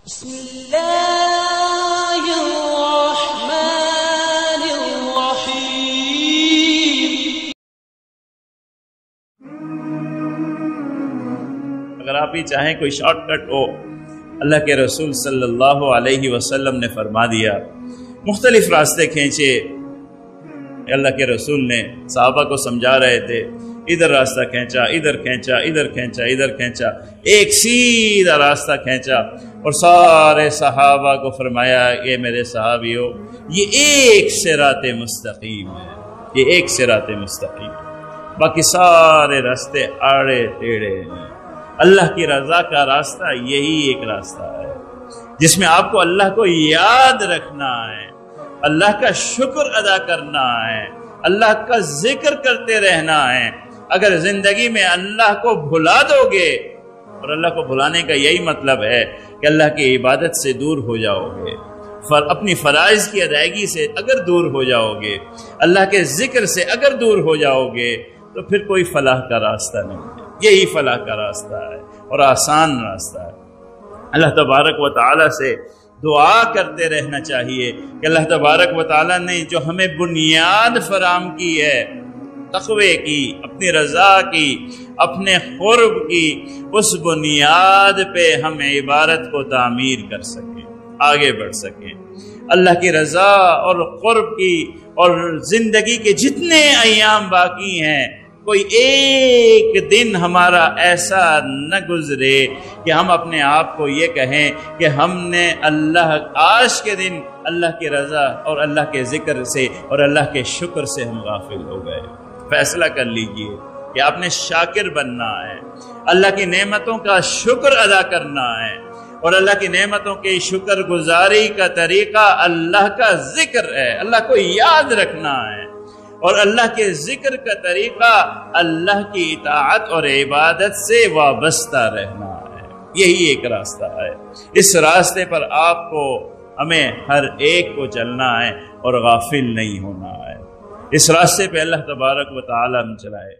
بسم اللہ الرحمن الرحیم۔ اگر آپ ہی چاہیں کوئی شارٹ کٹ ہو، اللہ کے رسول صلی اللہ علیہ وسلم نے فرما دیا، مختلف راستے کھینچے اللہ کے رسول نے، صحابہ کو سمجھا رہے تھے، ادھر راستہ کھینچا، ادھر کھینچا، ادھر کھینچا، ادھر کھینچا، ایک سیدھا راستہ کھینچا اور سارے صحابہ کو فرمایا، یہ میرے صحابیوں، یہ ایک صراط مستقیم ہے، یہ ایک صراط مستقیم ہے، باقی سارے راستے آڑے ٹیڑھے ہیں۔ اللہ کی رضا کا راستہ یہی ایک راستہ ہے جس میں آپ کو اللہ کو یاد رکھنا ہے، اللہ کا شکر ادا کرنا ہے، اللہ کا ذکر کرتے رہنا ہے۔ اگر زندگی میں اللہ کو بھلا دو گے، اور اللہ کو بھلانے کا یہی مطلب ہے کہ اللہ کی عبادت سے دور ہو جاؤ گے، اپنی فرائض کی ادائیگی سے اگر دور ہو جاؤ گے، اللہ کے ذکر سے اگر دور ہو جاؤ گے، تو پھر کوئی فلاح کا راستہ نہیں ہے۔ یہی فلاح کا راستہ ہے اور آسان راستہ ہے۔ اللہ تبارک و تعالیٰ سے دعا کرتے رہنا چاہیے کہ اللہ تبارک و تعالیٰ نے جو ہمیں بنیاد فراہم کی ہے تقوی کی، اپنی رضا کی، اپنے قرب کی، اس بنیاد پہ ہم عبادت کو تعمیر کر سکیں، آگے بڑھ سکیں۔ اللہ کی رضا اور قرب کی اور زندگی کے جتنے ایام باقی ہیں، کوئی ایک دن ہمارا ایسا نہ گزرے کہ ہم اپنے آپ کو یہ کہیں کہ ہم نے آج کے دن اللہ کی رضا اور اللہ کے ذکر سے اور اللہ کے شکر سے ہم غافل ہو گئے۔ فیصلہ کر لیجئے کہ آپ نے شاکر بننا ہے، اللہ کی نعمتوں کا شکر ادا کرنا ہے، اور اللہ کی نعمتوں کے شکر گزاری کا طریقہ اللہ کا ذکر ہے، اللہ کو یاد رکھنا ہے، اور اللہ کے ذکر کا طریقہ اللہ کی اطاعت اور عبادت سے وابستہ رہنا ہے۔ یہی ایک راستہ ہے، اس راستے پر آپ کو ہمیں ہر ایک کو چلنا ہے اور غافل نہیں ہونا ہے۔ اس راستے پہ اللہ تبارک و تعالی ہم چلائے۔